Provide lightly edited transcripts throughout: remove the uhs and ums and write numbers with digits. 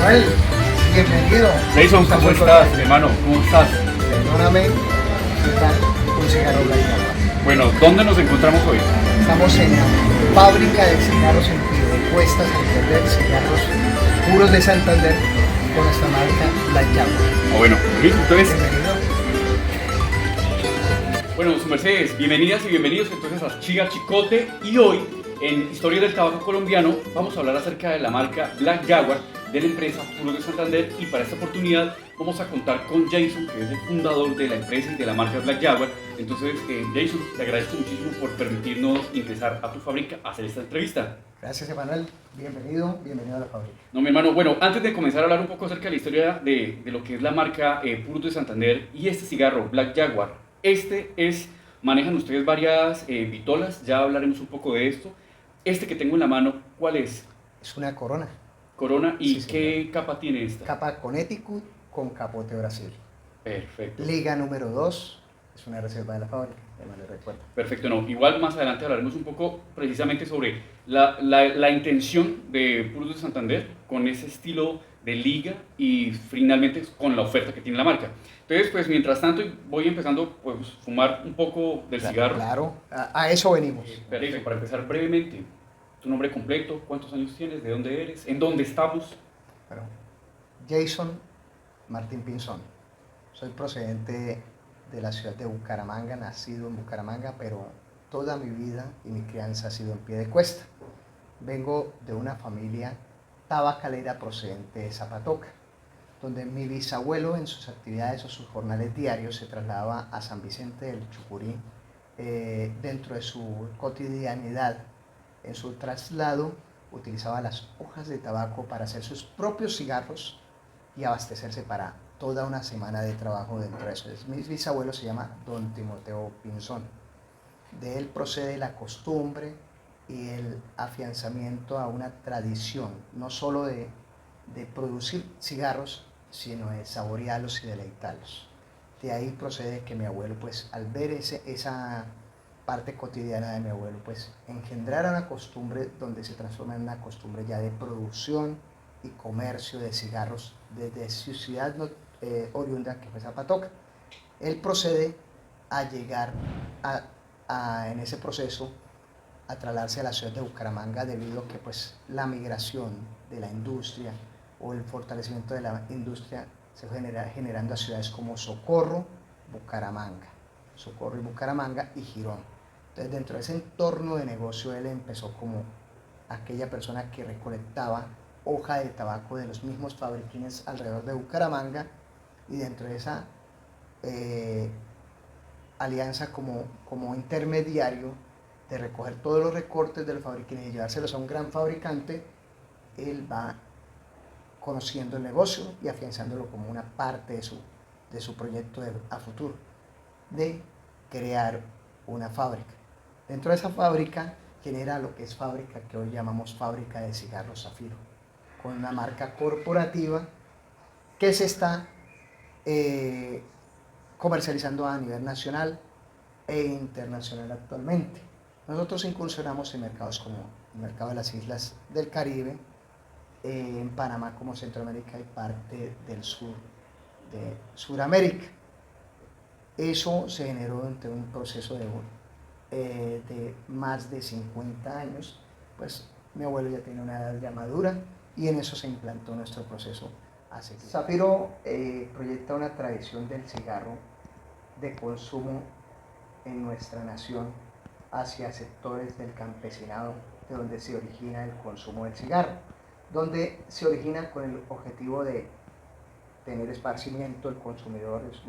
Manuel, bienvenido. Jason, ¿cómo estás, hermano? ¿Cómo estás? Perdóname, ¿qué tal? Un cigarro Black Jaguar. Bueno, ¿dónde nos encontramos hoy? Estamos en la fábrica de cigarros en Piedecuesta, Santander, cigarros puros de Santander con esta marca Black Jaguar. Bueno, listo, entonces, Bienvenido. bueno, su mercedes, bienvenidas y bienvenidos entonces a Chiga Chicote, y hoy en Historia del Tabaco Colombiano vamos a hablar acerca de la marca Black Jaguar de la empresa Puros de Santander, y para esta oportunidad vamos a contar con Jason, que es el fundador de la empresa y de la marca Black Jaguar. Entonces, Jason, te agradezco muchísimo por permitirnos ingresar a tu fábrica a hacer esta entrevista. Gracias, Emanuel. Bienvenido a la fábrica. No, mi hermano, bueno, antes de comenzar a hablar un poco acerca de la historia de lo que es la marca Puros de Santander y este cigarro Black Jaguar, manejan ustedes varias vitolas, ya hablaremos un poco de esto. Este que tengo en la mano, ¿cuál es? Es una Corona. Corona, ¿y Sí, qué señor. capa tiene esta? Capa Connecticut con capote Brasil. Perfecto. Liga número 2. Es una reserva de la fábrica, además le recuerdo. Perfecto, no. Igual más adelante hablaremos un poco precisamente sobre la intención de Puros de Santander con ese estilo de liga y finalmente con la oferta que tiene la marca. Entonces, pues mientras tanto voy empezando pues fumar un poco del cigarro. Claro, a eso venimos. Perfecto, para empezar brevemente, tu nombre completo, cuántos años tienes, de dónde eres, en dónde estamos. Bueno, Jason Martín Pinzón. Soy procedente de la ciudad de Bucaramanga, nacido en Bucaramanga, pero toda mi vida y mi crianza ha sido en Piedecuesta. Vengo de una familia tabacalera procedente de Zapatoca, donde mi bisabuelo en sus actividades o sus jornales diarios se trasladaba a San Vicente del Chucurí. Dentro de su cotidianidad, en su traslado, utilizaba las hojas de tabaco para hacer sus propios cigarros y abastecerse para toda una semana de trabajo dentro de eso. Mi bisabuelo se llama Don Timoteo Pinzón. De él procede la costumbre y el afianzamiento a una tradición, no solo de producir cigarros, sino de saborearlos y deleitarlos. De ahí procede que mi abuelo, pues al ver esa parte cotidiana de mi abuelo, pues engendrara una costumbre donde se transforma en una costumbre ya de producción y comercio de cigarros desde su ciudad oriunda, que fue Zapatoca. Él procede a llegar en ese proceso a trasladarse a la ciudad de Bucaramanga debido a que pues la migración de la industria o el fortalecimiento de la industria se fue generando a ciudades como Socorro y Bucaramanga y Girón. Entonces, dentro de ese entorno de negocio, él empezó como aquella persona que recolectaba hoja de tabaco de los mismos fabriquines alrededor de Bucaramanga, y dentro de esa alianza como intermediario de recoger todos los recortes de los fabriquines y llevárselos a un gran fabricante, él va conociendo el negocio y afianzándolo como una parte de su proyecto a futuro, de crear una fábrica. Dentro de esa fábrica genera lo que es fábrica, que hoy llamamos Fábrica de Cigarros Zafiro, con una marca corporativa que se está comercializando a nivel nacional e internacional actualmente. Nosotros incursionamos en mercados como el mercado de las islas del Caribe, en Panamá como Centroamérica y parte del sur de Sudamérica. Eso se generó durante un proceso de más de 50 años, pues mi abuelo ya tiene una edad ya madura y en eso se implantó nuestro proceso a seguir. Zafiro proyecta una tradición del cigarro de consumo en nuestra nación hacia sectores del campesinado, de donde se origina el consumo del cigarro, donde se origina con el objetivo de tener esparcimiento. El consumidor es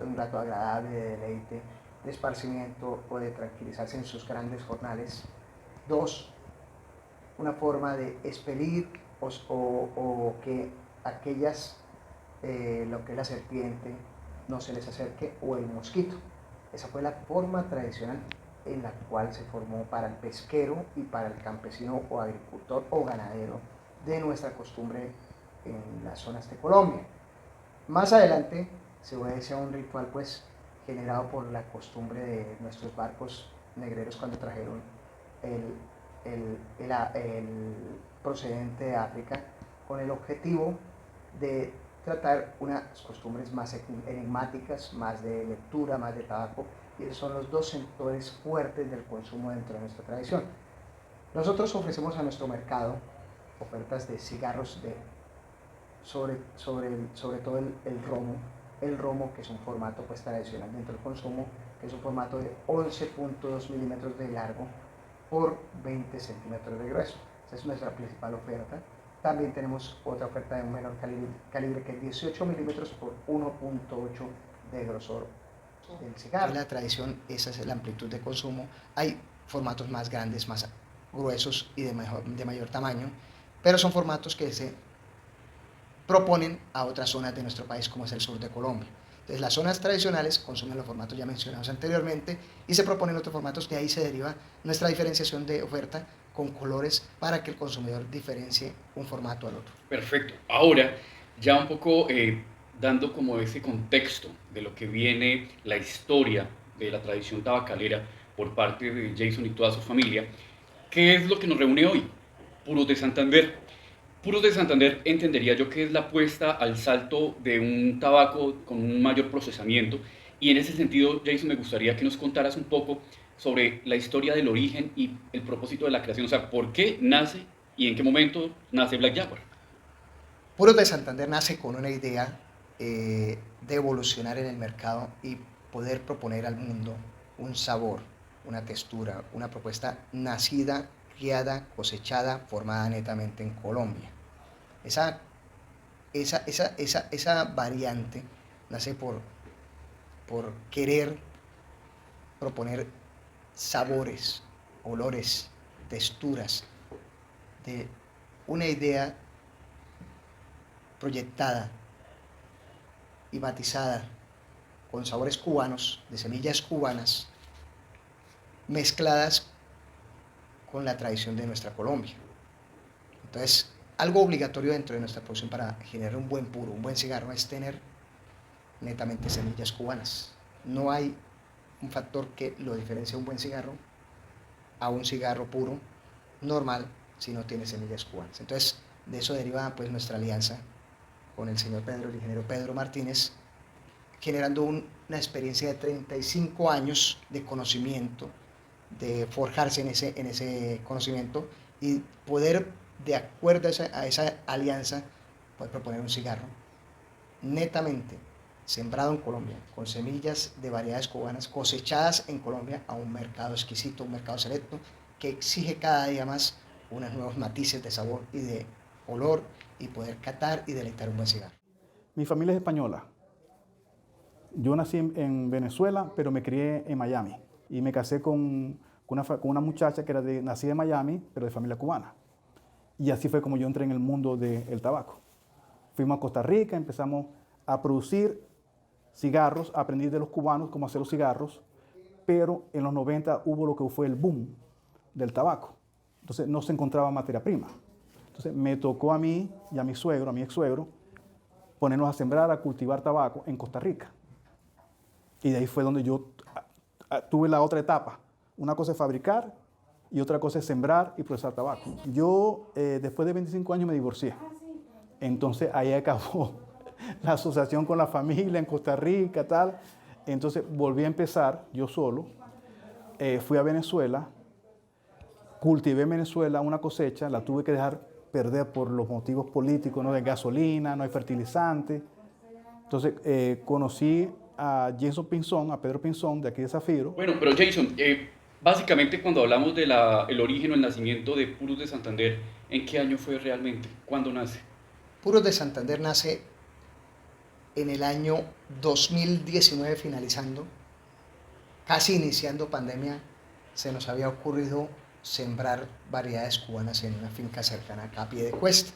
un rato agradable, de deleite, de esparcimiento o de tranquilizarse en sus grandes jornales. 2, una forma de expelir o que aquellas, lo que es la serpiente, no se les acerque, o el mosquito. Esa fue la forma tradicional en la cual se formó para el pesquero y para el campesino o agricultor o ganadero de nuestra costumbre en las zonas de Colombia. Más adelante se obedece a un ritual pues generado por la costumbre de nuestros barcos negreros cuando trajeron el procedente de África, con el objetivo de tratar unas costumbres más enigmáticas, más de lectura, más de tabaco, y esos son los dos sectores fuertes del consumo dentro de nuestra tradición. Nosotros ofrecemos a nuestro mercado ofertas de cigarros sobre todo el romo, que es un formato pues tradicional dentro del consumo, que es un formato de 11.2 milímetros de largo por 20 centímetros de grueso. Esa es nuestra principal oferta. También tenemos otra oferta de un menor calibre que es 18 milímetros por 1.8 de grosor del cigarro. En la tradición esa es la amplitud de consumo. Hay formatos más grandes, más gruesos y de mayor tamaño, pero son formatos que se proponen a otras zonas de nuestro país, como es el sur de Colombia. Entonces, las zonas tradicionales consumen los formatos ya mencionados anteriormente y se proponen otros formatos, de ahí se deriva nuestra diferenciación de oferta con colores para que el consumidor diferencie un formato al otro. Perfecto. Ahora, ya un poco dando como ese contexto de lo que viene la historia de la tradición tabacalera por parte de Jason y toda su familia, ¿qué es lo que nos reúne hoy? Puros de Santander. Puros de Santander entendería yo que es la apuesta al salto de un tabaco con un mayor procesamiento, y en ese sentido, Jason, me gustaría que nos contaras un poco sobre la historia del origen y el propósito de la creación, o sea, por qué nace y en qué momento nace Black Jaguar. Puros de Santander nace con una idea de evolucionar en el mercado y poder proponer al mundo un sabor, una textura, una propuesta nacida, criada, cosechada, formada netamente en Colombia. Esa variante nace por querer proponer sabores, olores, texturas de una idea proyectada y matizada con sabores cubanos, de semillas cubanas, mezcladas con la tradición de nuestra Colombia. Entonces, algo obligatorio dentro de nuestra producción para generar un buen puro, un buen cigarro, es tener netamente semillas cubanas. No hay un factor que lo diferencie un buen cigarro a un cigarro puro, normal, si no tiene semillas cubanas. Entonces, de eso deriva pues nuestra alianza con el señor Pedro, el ingeniero Pedro Martínez, generando una experiencia de 35 años de conocimiento, de forjarse en ese conocimiento y poder, de acuerdo a esa alianza, poder proponer un cigarro netamente sembrado en Colombia, con semillas de variedades cubanas, cosechadas en Colombia a un mercado exquisito, un mercado selecto, que exige cada día más unos nuevos matices de sabor y de olor y poder catar y deleitar un buen cigarro. Mi familia es española. Yo nací en Venezuela, pero me crié en Miami. Y me casé con una muchacha que era nacida en Miami, pero de familia cubana. Y así fue como yo entré en el mundo del tabaco. Fuimos a Costa Rica, empezamos a producir cigarros, aprendí de los cubanos cómo hacer los cigarros, pero en los 90 hubo lo que fue el boom del tabaco. Entonces no se encontraba materia prima. Entonces me tocó a mí y a mi suegro, a mi ex suegro, ponernos a sembrar, a cultivar tabaco en Costa Rica. Y de ahí fue donde yo tuve la otra etapa. Una cosa es fabricar y otra cosa es sembrar y procesar tabaco. Yo después de 25 años me divorcié. Entonces ahí acabó la asociación con la familia en Costa Rica, tal. Entonces volví a empezar yo solo. Fui a Venezuela, cultivé en Venezuela una cosecha, la tuve que dejar perder por los motivos políticos, no hay gasolina, no hay fertilizante. Entonces conocí a Jason Pinzón, a Pedro Pinzón, de aquí de Zafiro. Bueno, pero Jason, básicamente cuando hablamos del origen o el nacimiento de Puros de Santander, ¿en qué año fue realmente? ¿Cuándo nace? Puros de Santander nace en el año 2019, finalizando, casi iniciando pandemia. Se nos había ocurrido sembrar variedades cubanas en una finca cercana acá a Piedecuesta.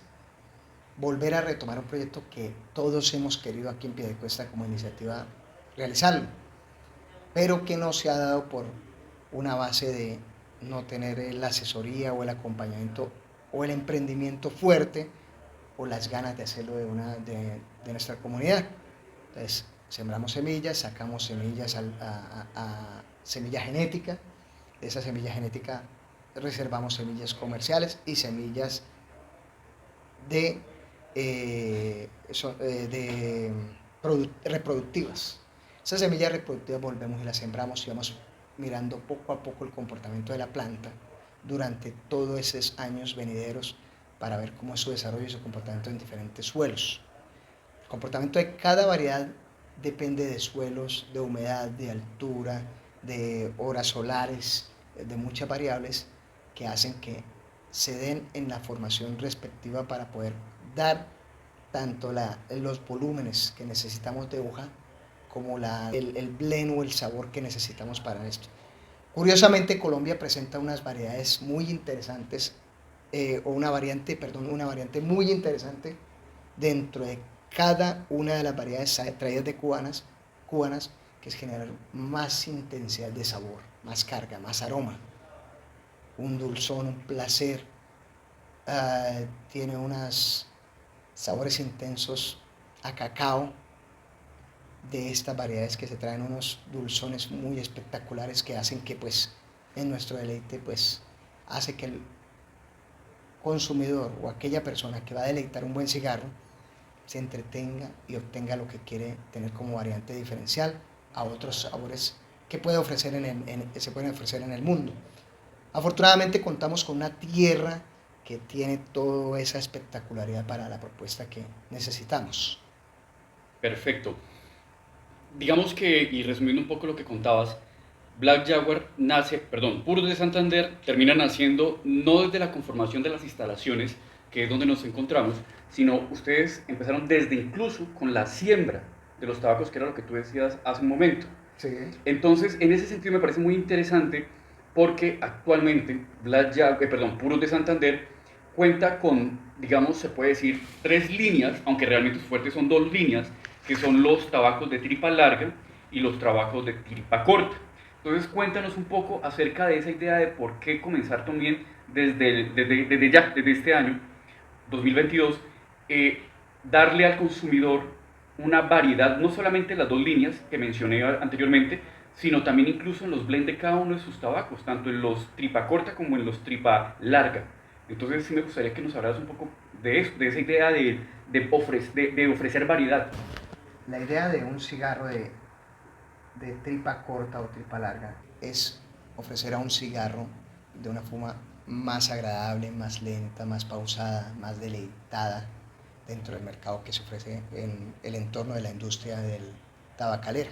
Volver a retomar un proyecto que todos hemos querido aquí en Piedecuesta como iniciativa realizarlo, pero que no se ha dado por una base de no tener la asesoría o el acompañamiento o el emprendimiento fuerte o las ganas de hacerlo de nuestra comunidad. Entonces, sembramos semillas, sacamos semillas a semilla genética. De esa semilla genética reservamos semillas comerciales y semillas de reproductivas. Esas semillas reproductivas volvemos y las sembramos y vamos mirando poco a poco el comportamiento de la planta durante todos esos años venideros para ver cómo es su desarrollo y su comportamiento en diferentes suelos. El comportamiento de cada variedad depende de suelos, de humedad, de altura, de horas solares, de muchas variables que hacen que se den en la formación respectiva para poder dar tanto los volúmenes que necesitamos de hoja como el blend o el sabor que necesitamos para esto. Curiosamente, Colombia presenta unas variedades muy interesantes, una variante muy interesante dentro de cada una de las variedades traídas de cubanas, que es generar más intensidad de sabor, más carga, más aroma, un dulzón, un placer, tiene unos sabores intensos a cacao de estas variedades que se traen unos dulzones muy espectaculares que hacen que pues en nuestro deleite pues hace que el consumidor o aquella persona que va a deleitar un buen cigarro se entretenga y obtenga lo que quiere tener como variante diferencial a otros sabores que se pueden ofrecer en el mundo. Afortunadamente contamos con una tierra que tiene toda esa espectacularidad para la propuesta que necesitamos. Perfecto. Digamos que, y resumiendo un poco lo que contabas, Black Jaguar Puros de Santander termina naciendo no desde la conformación de las instalaciones, que es donde nos encontramos, sino ustedes empezaron desde incluso con la siembra de los tabacos, que era lo que tú decías hace un momento. Sí. Entonces, en ese sentido me parece muy interesante porque actualmente Puros de Santander cuenta con, digamos, se puede decir, 3 líneas, aunque realmente sus fuertes son 2 líneas, que son los tabacos de tripa larga y los tabacos de tripa corta. Entonces, cuéntanos un poco acerca de esa idea de por qué comenzar también desde este año, 2022, darle al consumidor una variedad, no solamente las 2 líneas que mencioné anteriormente, sino también incluso en los blends de cada uno de sus tabacos, tanto en los tripa corta como en los tripa larga. Entonces sí me gustaría que nos hablaras un poco de eso, de esa idea de ofrecer variedad. La idea de un cigarro de tripa corta o tripa larga es ofrecer a un cigarro de una fuma más agradable, más lenta, más pausada, más deleitada dentro del mercado que se ofrece en el entorno de la industria del tabacalera.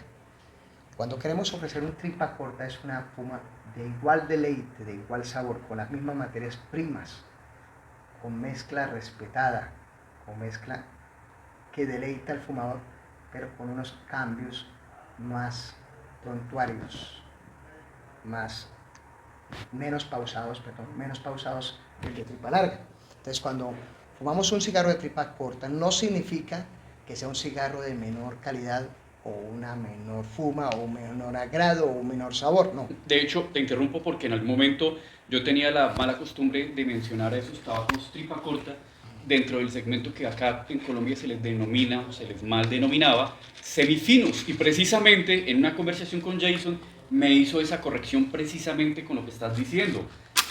Cuando queremos ofrecer un tripa corta es una fuma de igual deleite, de igual sabor, con las mismas materias primas, con mezcla respetada, con mezcla que deleita al fumador, pero con unos cambios más prontuarios, menos pausados que el de tripa larga. Entonces, cuando fumamos un cigarro de tripa corta, no significa que sea un cigarro de menor calidad o una menor fuma o un menor agrado o un menor sabor, no. De hecho, te interrumpo porque en algún momento yo tenía la mala costumbre de mencionar a esos tabacos tripa corta dentro del segmento que acá en Colombia se les denomina o se les mal denominaba semifinos, y precisamente en una conversación con Jason me hizo esa corrección precisamente con lo que estás diciendo,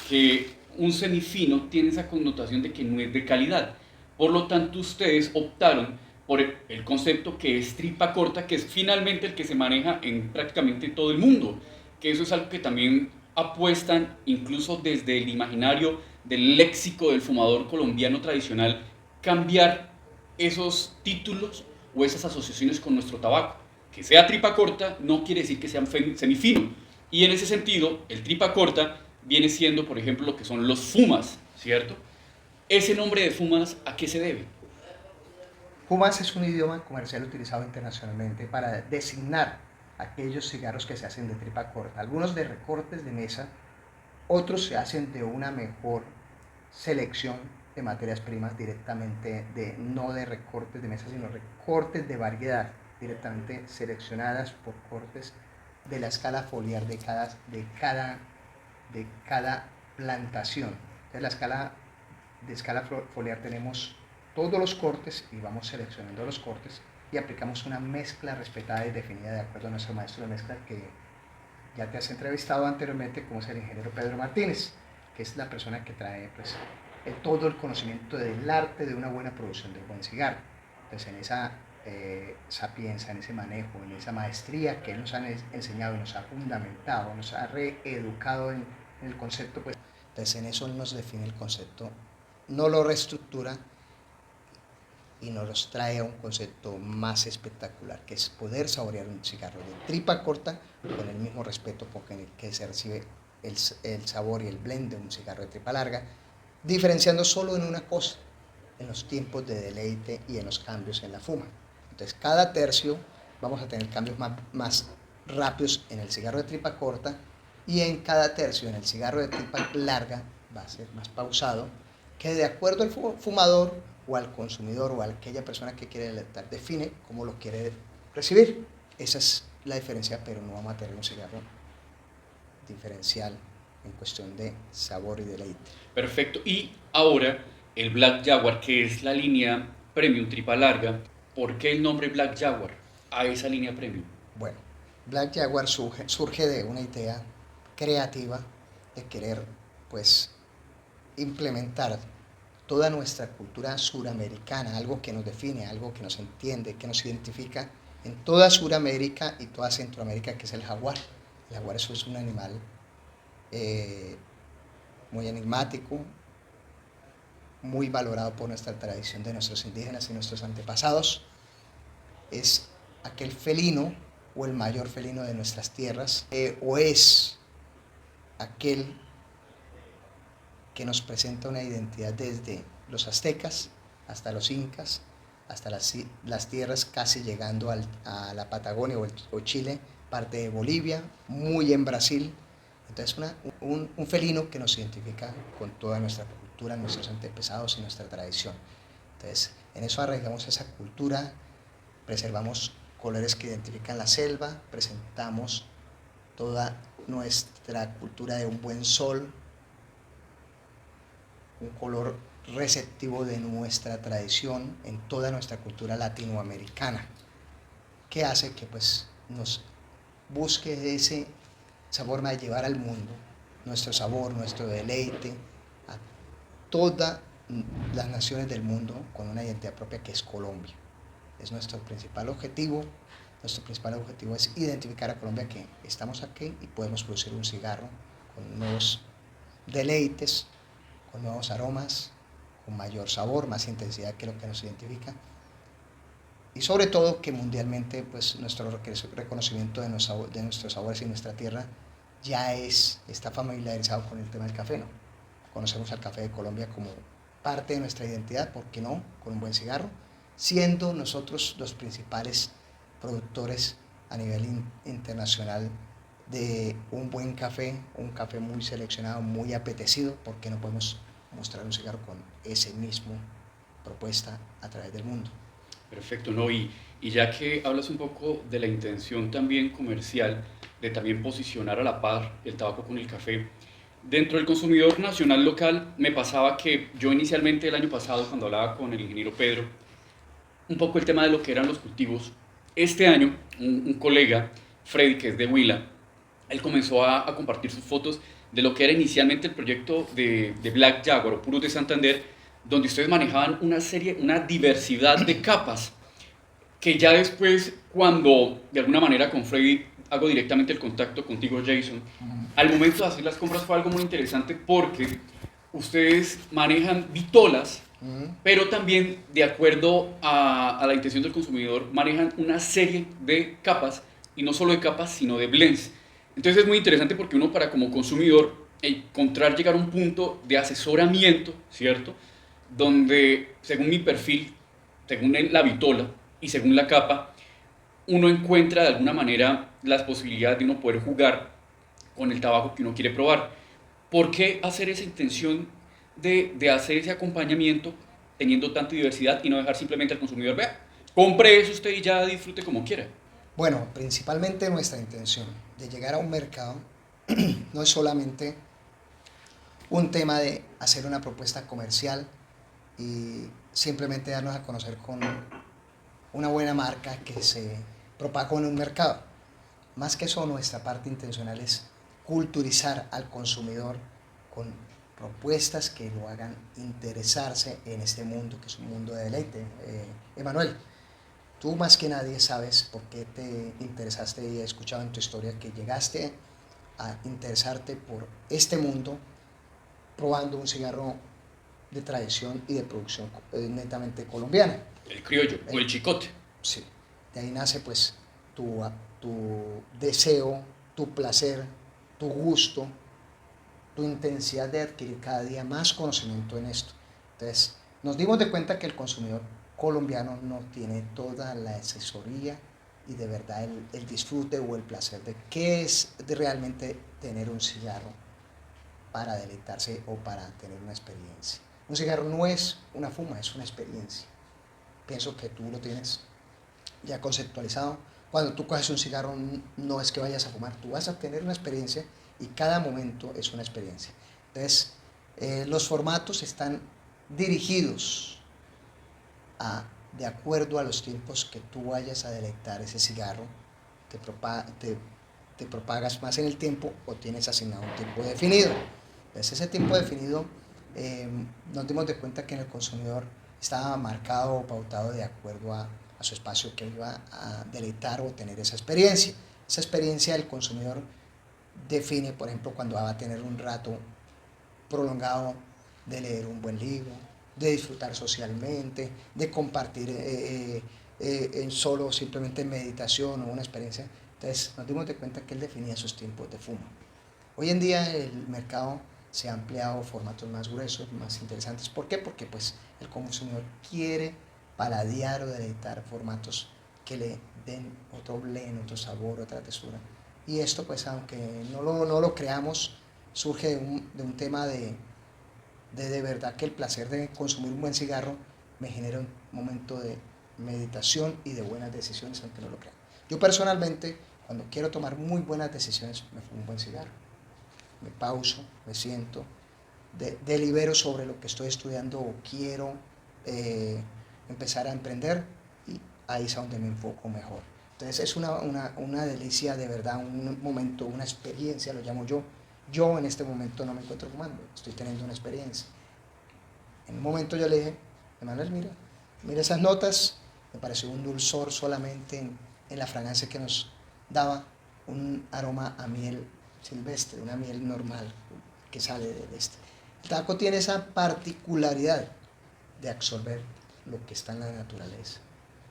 que un semifino tiene esa connotación de que no es de calidad. Por lo tanto, ustedes optaron por el concepto que es tripa corta, que es finalmente el que se maneja en prácticamente todo el mundo, que eso es algo que también apuestan incluso desde el imaginario del léxico del fumador colombiano tradicional, cambiar esos títulos o esas asociaciones con nuestro tabaco. Que sea tripa corta no quiere decir que sea semifino, y en ese sentido el tripa corta viene siendo, por ejemplo, lo que son los fumas, ¿cierto? Ese nombre de fumas, ¿a qué se debe? Fumas es un idioma comercial utilizado internacionalmente para designar aquellos cigarros que se hacen de tripa corta, algunos de recortes de mesa, otros se hacen de una mejor selección de materias primas directamente, no de recortes de mesa, sino recortes de variedad, directamente seleccionadas por cortes de la escala foliar de cada plantación. Entonces, la escala foliar tenemos todos los cortes y vamos seleccionando los cortes y aplicamos una mezcla respetada y definida de acuerdo a nuestro maestro de mezcla que ya te has entrevistado anteriormente, como es el ingeniero Pedro Martínez, que es la persona que trae pues, todo el conocimiento del arte de una buena producción de un buen cigarro. Entonces, en esa sapiencia, en ese manejo, en esa maestría que él nos ha enseñado y nos ha fundamentado, nos ha reeducado en el concepto, pues, entonces en eso él nos define el concepto, no lo reestructura y nos trae a un concepto más espectacular, que es poder saborear un cigarro de tripa corta con el mismo respeto con el que se recibe el sabor y el blend de un cigarro de tripa larga, diferenciando solo en una cosa, en los tiempos de deleite y en los cambios en la fuma. Entonces, cada tercio vamos a tener cambios más rápidos en el cigarro de tripa corta, y en cada tercio en el cigarro de tripa larga va a ser más pausado, que de acuerdo al fumador o al consumidor o a aquella persona que quiere deleitar define cómo lo quiere recibir. Esa es la diferencia, pero no vamos a tener un cigarro diferencial en cuestión de sabor y deleite. Perfecto. Y ahora el Black Jaguar, que es la línea premium tripa larga, ¿por qué el nombre Black Jaguar a esa línea premium? Bueno, Black Jaguar surge de una idea creativa de querer, pues, implementar toda nuestra cultura suramericana, algo que nos define, algo que nos entiende, que nos identifica en toda Suramérica y toda Centroamérica, que es el jaguar. El jaguar eso es un animal muy enigmático, muy valorado por nuestra tradición de nuestros indígenas y nuestros antepasados. Es aquel felino o el mayor felino de nuestras tierras, o es aquel que nos presenta una identidad desde los aztecas hasta los incas, hasta las tierras casi llegando a la Patagonia o Chile, parte de Bolivia, muy en Brasil. Entonces un felino que nos identifica con toda nuestra cultura, nuestros antepasados y nuestra tradición. Entonces en eso arraigamos esa cultura, preservamos colores que identifican la selva, presentamos toda nuestra cultura de un buen sol, un color receptivo de nuestra tradición en toda nuestra cultura latinoamericana, que hace que pues nos busque esa forma de llevar al mundo nuestro sabor, nuestro deleite a todas las naciones del mundo con una identidad propia que es Colombia. Es nuestro principal objetivo. Nuestro principal objetivo es identificar a Colombia, que estamos aquí y podemos producir un cigarro con nuevos deleites, con nuevos aromas, con mayor sabor, más intensidad que lo que nos identifica. Y sobre todo que mundialmente pues, nuestro reconocimiento de nuestros sabores y nuestra tierra ya está familiarizado con el tema del café, ¿no? Conocemos al café de Colombia como parte de nuestra identidad, ¿por qué no? Con un buen cigarro, siendo nosotros los principales productores a nivel internacional de un buen café, un café muy seleccionado, muy apetecido. ¿Por qué no podemos mostrar un cigarro con ese mismo propuesta a través del mundo? Perfecto, ¿no? Y ya que hablas un poco de la intención también comercial, de también posicionar a la par el tabaco con el café, dentro del consumidor nacional local me pasaba que yo inicialmente el año pasado, cuando hablaba con el ingeniero Pedro, un poco el tema de lo que eran los cultivos, este año un colega, Freddy, que es de Huila, él comenzó a compartir sus fotos de lo que era inicialmente el proyecto de Black Jaguar o Puros de Santander, donde ustedes manejaban una diversidad de capas, que ya después, cuando de alguna manera con Freddy hago directamente el contacto contigo, Jason, al momento de hacer las compras fue algo muy interesante porque ustedes manejan vitolas, pero también de acuerdo a la intención del consumidor manejan una serie de capas, y no solo de capas sino de blends. Entonces es muy interesante porque uno, para como consumidor, llegar a un punto de asesoramiento, ¿cierto? Donde según mi perfil, según la vitola y según la capa, uno encuentra de alguna manera las posibilidades de uno poder jugar con el tabaco que uno quiere probar. ¿Por qué hacer esa intención de hacer ese acompañamiento teniendo tanta diversidad y no dejar simplemente al consumidor, vea, compre eso usted y ya disfrute como quiera? Bueno, principalmente nuestra intención de llegar a un mercado no es solamente un tema de hacer una propuesta comercial y simplemente darnos a conocer con una buena marca que se propaga en un mercado. Más que eso, nuestra parte intencional es culturizar al consumidor con propuestas que lo hagan interesarse en este mundo, que es un mundo de deleite. Emanuel, tú más que nadie sabes por qué te interesaste y he escuchado en tu historia que llegaste a interesarte por este mundo probando un cigarro de tradición y de producción netamente colombiana. El criollo o el chicote. Sí, de ahí nace pues tu deseo, tu placer, tu gusto, tu intensidad de adquirir cada día más conocimiento en esto. Entonces, nos dimos de cuenta que el consumidor colombiano no tiene toda la asesoría y de verdad el disfrute o el placer de qué es de realmente tener un cigarro para deleitarse o para tener una experiencia. Un cigarro no es una fuma, es una experiencia. Pienso que tú lo tienes ya conceptualizado. Cuando tú coges un cigarro no es que vayas a fumar, tú vas a tener una experiencia y cada momento es una experiencia. Entonces, los formatos están dirigidos de acuerdo a los tiempos que tú vayas a deleitar ese cigarro, te propagas más en el tiempo o tienes asignado un tiempo definido. Entonces, ese tiempo definido nos dimos de cuenta que en el consumidor estaba marcado o pautado de acuerdo a su espacio que iba a deleitar o tener esa experiencia. Esa experiencia el consumidor define, por ejemplo, cuando va a tener un rato prolongado de leer un buen libro, de disfrutar socialmente, de compartir en solo simplemente meditación o una experiencia. Entonces nos dimos de cuenta que él definía sus tiempos de fumo. Hoy en día el mercado se ha ampliado a formatos más gruesos, más interesantes. ¿Por qué? Porque pues, el consumidor quiere paladear o deleitar formatos que le den otro blend, otro sabor, otra textura. Y esto, pues, aunque no lo creamos, surge de un tema de verdad que el placer de consumir un buen cigarro me genera un momento de meditación y de buenas decisiones, aunque no lo crean. Yo personalmente, cuando quiero tomar muy buenas decisiones, me fumo un buen cigarro. Me pauso, me siento, delibero sobre lo que estoy estudiando o quiero empezar a emprender y ahí es donde me enfoco mejor. Entonces es una delicia de verdad, un momento, una experiencia, lo llamo yo. Yo en este momento no me encuentro fumando, estoy teniendo una experiencia. En un momento yo le dije, Emanuel, mira esas notas, me pareció un dulzor solamente en la fragancia que nos daba, un aroma a miel silvestre, una miel normal que sale del este. El tabaco tiene esa particularidad de absorber lo que está en la naturaleza.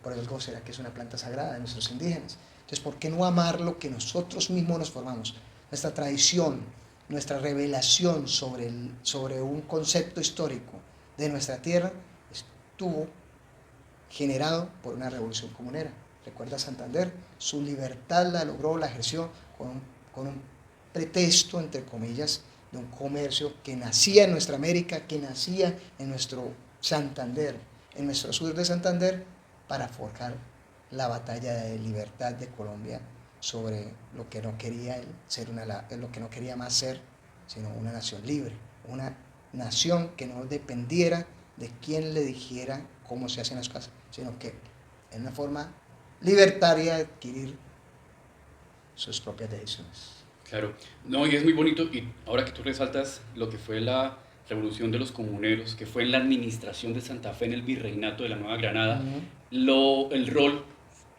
Por algo será que es una planta sagrada de nuestros indígenas. Entonces, ¿por qué no amar lo que nosotros mismos nos formamos? Nuestra tradición, nuestra revelación sobre un concepto histórico de nuestra tierra estuvo generado por una revolución comunera. Recuerda Santander, su libertad la logró, la ejerció con un pretexto, entre comillas, de un comercio que nacía en nuestra América, que nacía en nuestro Santander, en nuestro sur de Santander, para forjar la batalla de libertad de Colombia sobre lo que no quería lo que no quería más ser, sino una nación libre, una nación que no dependiera de quién le dijera cómo se hacen las cosas, sino que en una forma libertaria de adquirir sus propias decisiones. Claro, no, y es muy bonito, y ahora que tú resaltas lo que fue la revolución de los comuneros, que fue en la administración de Santa Fe en el virreinato de la Nueva Granada, el rol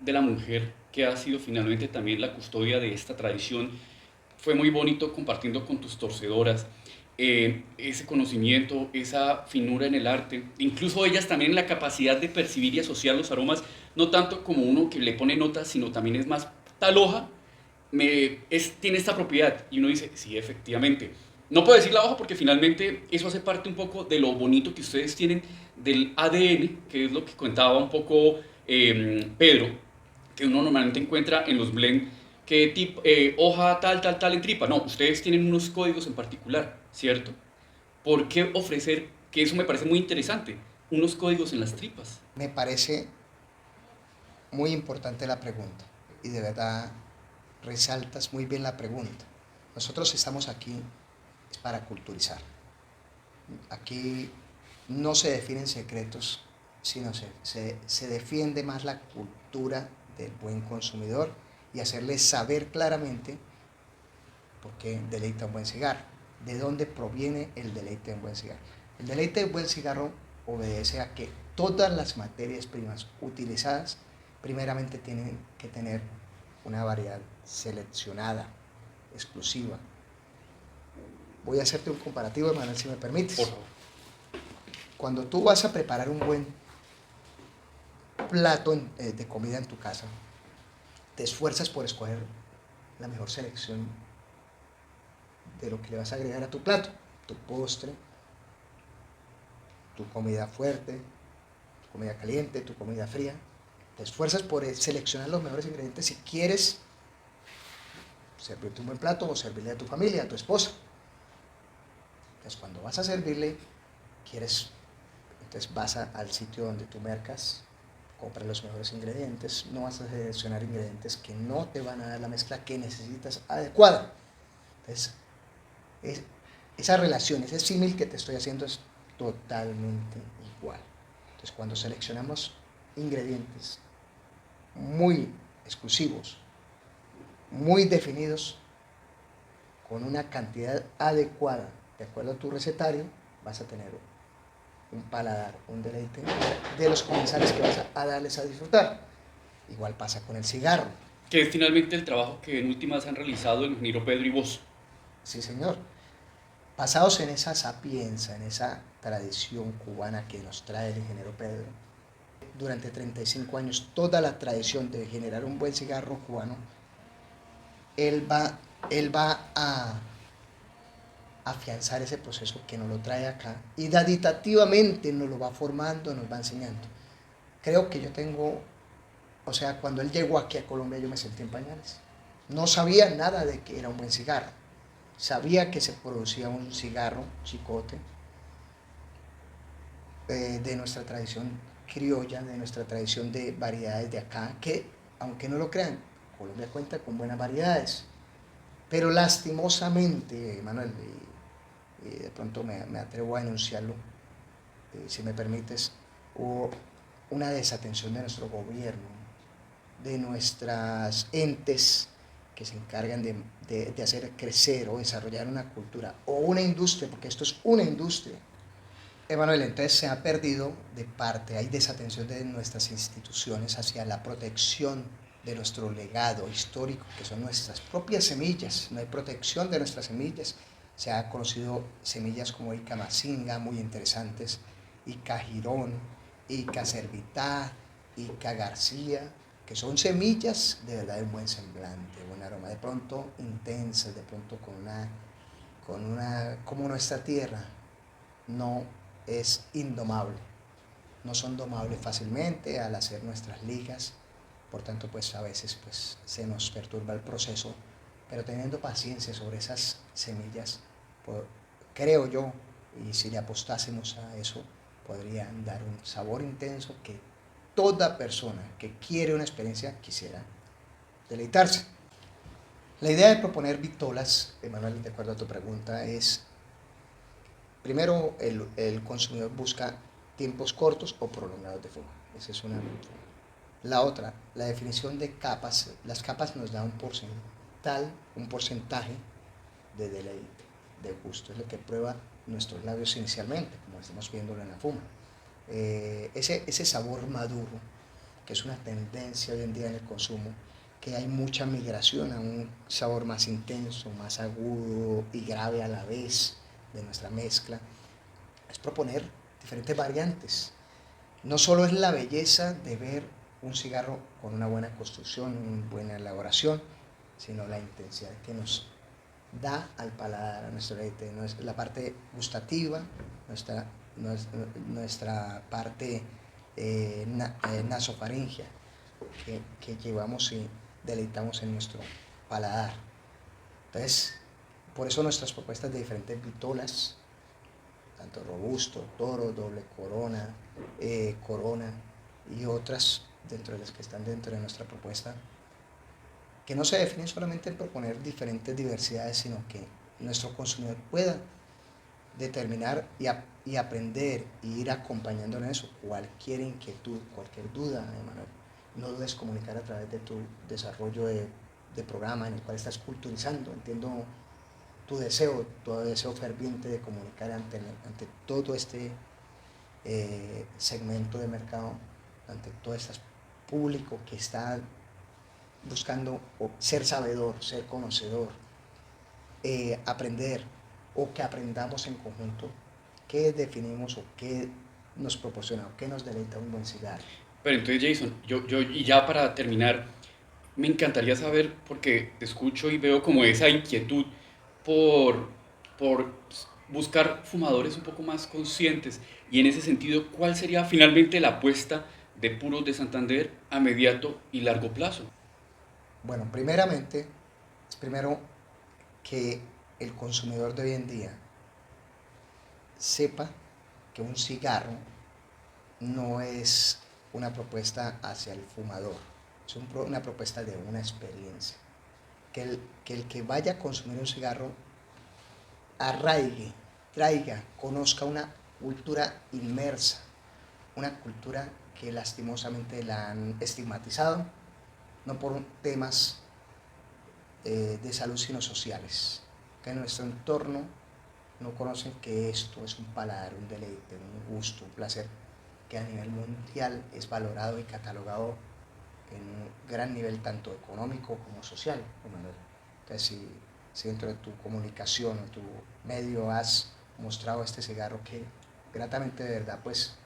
de la mujer, que ha sido finalmente también la custodia de esta tradición, fue muy bonito compartiendo con tus torcedoras ese conocimiento, esa finura en el arte, incluso ellas también la capacidad de percibir y asociar los aromas, no tanto como uno que le pone notas, sino también es más, tal hoja tiene esta propiedad, y uno dice, sí, efectivamente. No puedo decir la hoja porque finalmente eso hace parte un poco de lo bonito que ustedes tienen del ADN, que es lo que contaba un poco Pedro, que uno normalmente encuentra en los blend, que tipo, hoja tal en tripa. No, ustedes tienen unos códigos en particular, ¿cierto? ¿Por qué ofrecer, que eso me parece muy interesante, unos códigos en las tripas? Me parece muy importante la pregunta y de verdad resaltas muy bien la pregunta. Nosotros estamos aquí para culturizar. Aquí no se definen secretos, sino se defiende más la cultura del buen consumidor y hacerle saber claramente por qué deleita un buen cigarro. ¿De dónde proviene el deleite de un buen cigarro? El deleite de un buen cigarro obedece a que todas las materias primas utilizadas primeramente tienen que tener una variedad seleccionada, exclusiva. Voy a hacerte un comparativo, Emanuel, si me permites. Por favor. Cuando tú vas a preparar un buen plato de comida en tu casa, te esfuerzas por escoger la mejor selección de lo que le vas a agregar a tu plato, tu postre, tu comida fuerte, tu comida caliente, tu comida fría. Te esfuerzas por seleccionar los mejores ingredientes si quieres servirte un buen plato o servirle a tu familia, a tu esposa. Entonces, cuando vas a servirle, entonces vas al sitio donde tú mercas, compras los mejores ingredientes, no vas a seleccionar ingredientes que no te van a dar la mezcla que necesitas adecuada. Entonces, esa relación, ese símil que te estoy haciendo es totalmente igual. Entonces, cuando seleccionamos ingredientes muy exclusivos, muy definidos, con una cantidad adecuada, de acuerdo a tu recetario, vas a tener un paladar, un deleite de los comensales que vas a darles a disfrutar. Igual pasa con el cigarro. Que es finalmente el trabajo que en últimas han realizado el ingeniero Pedro y vos. Sí, señor. Basados en esa sapienza, en esa tradición cubana que nos trae el ingeniero Pedro, durante 35 años, toda la tradición de generar un buen cigarro cubano, él va a afianzar ese proceso que nos lo trae acá y daditativamente nos lo va formando, nos va enseñando. Creo que yo tengo, o sea, cuando él llegó aquí a Colombia yo me sentí en pañales. No sabía nada de que era un buen cigarro. Sabía que se producía un cigarro chicote de nuestra tradición criolla, de nuestra tradición de variedades de acá, que aunque no lo crean, Colombia cuenta con buenas variedades. Pero lastimosamente, Manuel, y de pronto me atrevo a enunciarlo, si me permites, hubo una desatención de nuestro gobierno, de nuestras entes que se encargan de hacer crecer o desarrollar una cultura o una industria, porque esto es una industria. Emanuel, entonces se ha perdido de parte, hay desatención de nuestras instituciones hacia la protección de nuestro legado histórico, que son nuestras propias semillas. No hay protección de nuestras semillas. Se ha conocido semillas como Ica Mazinga, muy interesantes, Ica Girón, Ica Servitá, Ica García, que son semillas de verdad de un buen semblante, buen aroma, de pronto intensas, de pronto como nuestra tierra no es indomable, no son domables fácilmente al hacer nuestras ligas, por tanto pues a veces pues se nos perturba el proceso, pero teniendo paciencia sobre esas semillas, pues, creo yo, y si le apostásemos a eso, podrían dar un sabor intenso que toda persona que quiere una experiencia quisiera deleitarse. La idea de proponer vitolas, Emanuel, de acuerdo a tu pregunta, es, primero, el consumidor busca tiempos cortos o prolongados de fuma. Esa es una. La otra, la definición de capas. Las capas nos dan un porcentaje de deleite, de gusto. Es lo que prueba nuestros labios inicialmente, como estamos viéndolo en la fuma. Ese sabor maduro, que es una tendencia hoy en día en el consumo, que hay mucha migración a un sabor más intenso, más agudo y grave a la vez de nuestra mezcla, es proponer diferentes variantes. No solo es la belleza de ver un cigarro con una buena construcción, una buena elaboración, sino la intensidad que nos da al paladar, a nuestro deleite, la parte gustativa, nuestra parte nasofaringea que llevamos y deleitamos en nuestro paladar. Entonces, por eso nuestras propuestas de diferentes vitolas, tanto robusto, toro, doble corona, corona y otras dentro de las que están dentro de nuestra propuesta, que no se definen solamente en proponer diferentes diversidades, sino que nuestro consumidor pueda determinar y aprender y ir acompañándolo en eso. Cualquier inquietud, cualquier duda, Emanuel, no dudes comunicar a través de tu desarrollo de programa en el cual estás culturizando. Entiendo tu deseo ferviente de comunicar ante todo este segmento de mercado, ante todo este público que está buscando ser sabedor, ser conocedor, aprender o que aprendamos en conjunto qué definimos o qué nos proporciona o qué nos deleita un buen cigarro. Pero entonces, Jason, y ya para terminar, me encantaría saber, porque te escucho y veo como esa inquietud por, por buscar fumadores un poco más conscientes. Y en ese sentido, ¿cuál sería finalmente la apuesta de Puros de Santander a mediato y largo plazo? Bueno, primeramente, es primero que el consumidor de hoy en día sepa que un cigarro no es una propuesta hacia el fumador, es una propuesta de una experiencia. Que el que vaya a consumir un cigarro arraigue, traiga, conozca una cultura inmersa, una cultura que lastimosamente la han estigmatizado, no por temas de salud sino sociales, que en nuestro entorno no conocen que esto es un paladar, un deleite, un gusto, un placer que a nivel mundial es valorado y catalogado en un gran nivel tanto económico como social. Entonces, si dentro de tu comunicación o tu medio has mostrado este cigarro que gratamente de verdad pues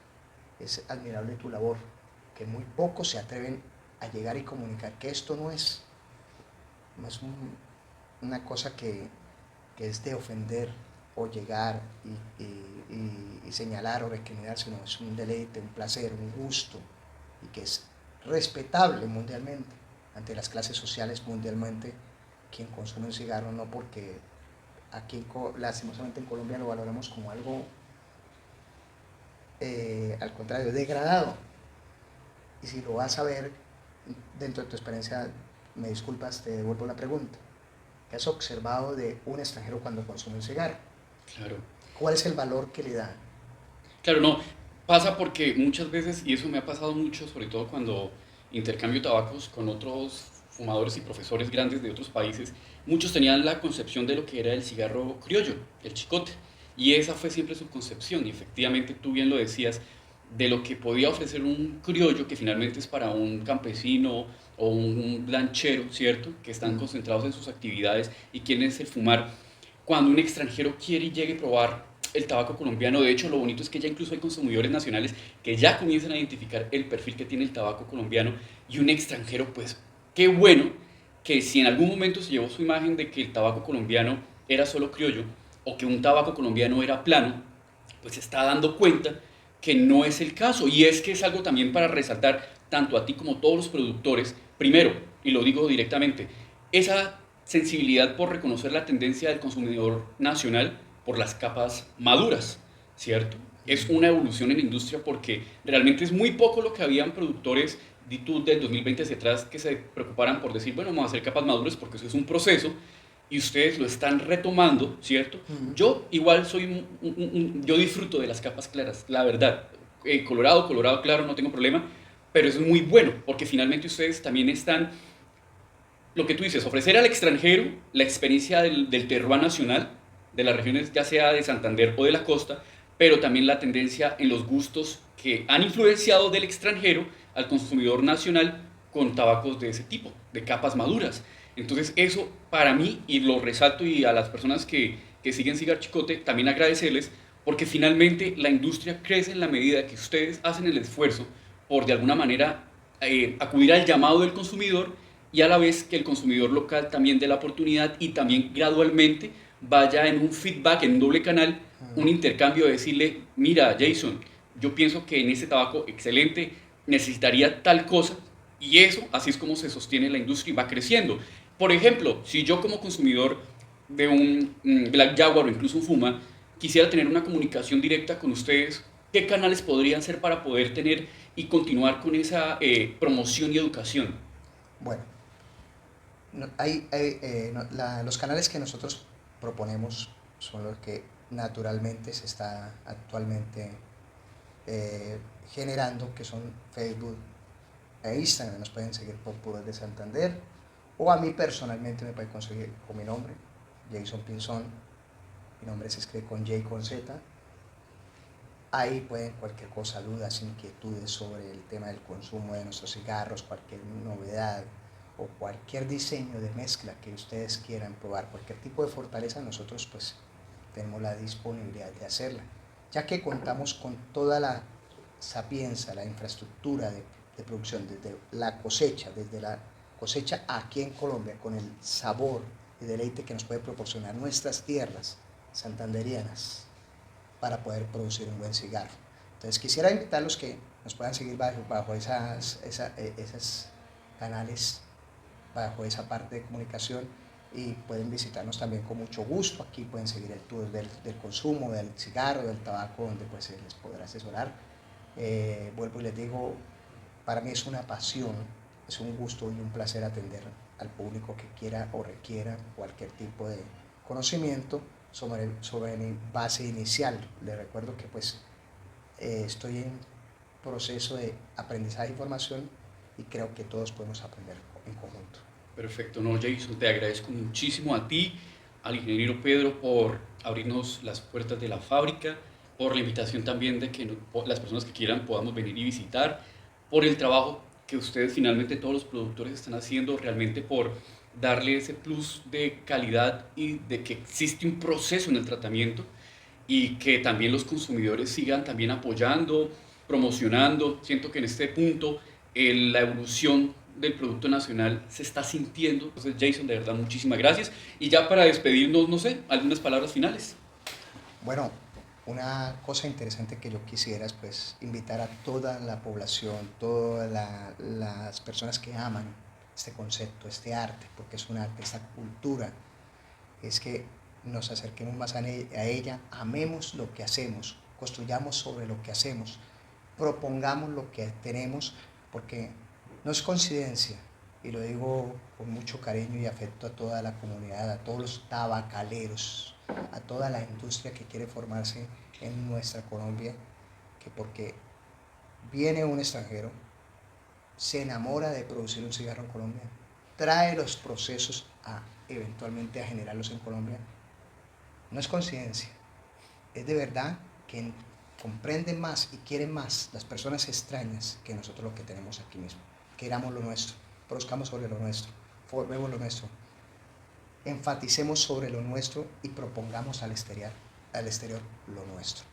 es admirable tu labor, que muy pocos se atreven a llegar y comunicar que esto no es una cosa que es de ofender o llegar y señalar o recriminar, sino es un deleite, un placer, un gusto, y que es respetable mundialmente, ante las clases sociales mundialmente, quien consume un cigarro, no porque aquí lastimosamente en Colombia lo valoramos como algo, al contrario, degradado. Y si lo vas a ver dentro de tu experiencia, me disculpas, te devuelvo la pregunta. ¿Qué has observado de un extranjero cuando consume un cigarro? Claro. ¿Cuál es el valor que le da? Claro, no, pasa porque muchas veces, y eso me ha pasado mucho, sobre todo cuando intercambio tabacos con otros fumadores y profesores grandes de otros países, muchos tenían la concepción de lo que era el cigarro criollo, el chicote, y esa fue siempre su concepción, y efectivamente tú bien lo decías, de lo que podía ofrecer un criollo, que finalmente es para un campesino o un lanchero, ¿cierto? Que están concentrados en sus actividades y quieren es el fumar. Cuando un extranjero quiere y llegue a probar el tabaco colombiano, de hecho lo bonito es que ya incluso hay consumidores nacionales que ya comienzan a identificar el perfil que tiene el tabaco colombiano, y un extranjero, pues qué bueno que si en algún momento se llevó su imagen de que el tabaco colombiano era solo criollo o que un tabaco colombiano era plano, pues se está dando cuenta que no es el caso. Y es que es algo también para resaltar tanto a ti como a todos los productores, primero, y lo digo directamente, esa sensibilidad por reconocer la tendencia del consumidor nacional por las capas maduras, ¿cierto? Es una evolución en la industria porque realmente es muy poco lo que habían productores del 2020 hacia atrás que se preocuparan por decir, bueno, vamos a hacer capas maduras porque eso es un proceso, y ustedes lo están retomando, ¿cierto? Yo igual yo disfruto de las capas claras, la verdad. Colorado, claro, no tengo problema, pero es muy bueno porque finalmente ustedes también están, lo que tú dices, ofrecer al extranjero la experiencia del terroir nacional, de las regiones ya sea de Santander o de la costa, pero también la tendencia en los gustos que han influenciado del extranjero al consumidor nacional con tabacos de ese tipo, de capas maduras. Entonces eso para mí, y lo resalto, y a las personas que siguen Cigar Chicote, también agradecerles, porque finalmente la industria crece en la medida que ustedes hacen el esfuerzo por de alguna manera acudir al llamado del consumidor, y a la vez que el consumidor local también dé la oportunidad y también gradualmente vaya en un feedback, en un doble canal, un intercambio de decirle, mira Jason, yo pienso que en este tabaco excelente necesitaría tal cosa, y eso, así es como se sostiene la industria y va creciendo. Por ejemplo, si yo como consumidor de un Black Jaguar o incluso un Fuma, quisiera tener una comunicación directa con ustedes, ¿qué canales podrían ser para poder tener y continuar con esa promoción y educación? Bueno, los canales que nosotros proponemos son los que naturalmente se está actualmente generando, que son Facebook e Instagram. Nos pueden seguir por Puros de Santander, o a mí personalmente me pueden conseguir con mi nombre, Jason Pinzón. Mi nombre se escribe con J y con Z. Ahí pueden cualquier cosa, dudas, inquietudes sobre el tema del consumo de nuestros cigarros, cualquier novedad o cualquier diseño de mezcla que ustedes quieran probar, cualquier tipo de fortaleza, nosotros pues tenemos la disponibilidad de hacerla, ya que contamos con toda la sapiencia, la infraestructura de producción, desde la cosecha aquí en Colombia, con el sabor y deleite que nos puede proporcionar nuestras tierras santanderianas para poder producir un buen cigarro. Entonces quisiera invitarlos que nos puedan seguir bajo esos canales, bajo esa parte de comunicación, y pueden visitarnos también con mucho gusto. Aquí pueden seguir el tour del consumo, del cigarro, del tabaco, donde pues se les podrá asesorar. Vuelvo y les digo, para mí es una pasión, es un gusto y un placer atender al público que quiera o requiera cualquier tipo de conocimiento sobre mi base inicial. Les recuerdo que pues estoy en proceso de aprendizaje y formación y creo que todos podemos aprender en conjunto. Perfecto, no, Jason, te agradezco muchísimo a ti, al ingeniero Pedro, por abrirnos las puertas de la fábrica, por la invitación también de que las personas que quieran podamos venir y visitar, por el trabajo que ustedes finalmente todos los productores están haciendo realmente por darle ese plus de calidad y de que existe un proceso en el tratamiento y que también los consumidores sigan también apoyando, promocionando. Siento que en este punto la evolución del producto nacional se está sintiendo. Entonces, Jason, de verdad, muchísimas gracias. Y ya para despedirnos, no sé, algunas palabras finales. Bueno, una cosa interesante que yo quisiera es pues invitar a toda la población, todas las personas que aman este concepto, este arte, porque es un arte, esta cultura, es que nos acerquemos más a ella, amemos lo que hacemos, construyamos sobre lo que hacemos, propongamos lo que tenemos, porque no es coincidencia, y lo digo con mucho cariño y afecto a toda la comunidad, a todos los tabacaleros, a toda la industria que quiere formarse en nuestra Colombia, que porque viene un extranjero, se enamora de producir un cigarro en Colombia, trae los procesos eventualmente a generarlos en Colombia. No es coincidencia, es de verdad que comprenden más y quieren más las personas extrañas que nosotros lo que tenemos aquí mismo. Queramos lo nuestro, produzcamos sobre lo nuestro, formemos lo nuestro, enfaticemos sobre lo nuestro y propongamos al exterior lo nuestro.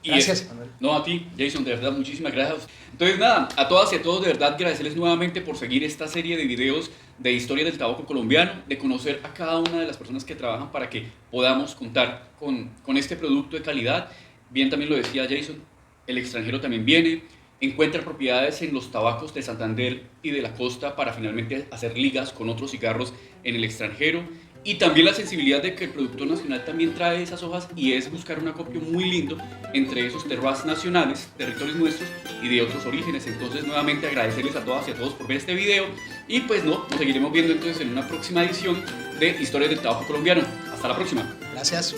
Gracias, Manuel. No, a ti, Jason, de verdad, muchísimas gracias. Entonces, nada, a todas y a todos, de verdad, agradecerles nuevamente por seguir esta serie de videos de historia del tabaco colombiano, de conocer a cada una de las personas que trabajan para que podamos contar con este producto de calidad. Bien, también lo decía Jason, el extranjero también viene, encuentra propiedades en los tabacos de Santander y de la costa para finalmente hacer ligas con otros cigarros en el extranjero. Y también la sensibilidad de que el productor nacional también trae esas hojas y es buscar un acopio muy lindo entre esos terroirs nacionales, territorios nuestros y de otros orígenes. Entonces, nuevamente agradecerles a todas y a todos por ver este video y pues nos seguiremos viendo entonces en una próxima edición de Historias del Tabaco Colombiano. Hasta la próxima. Gracias.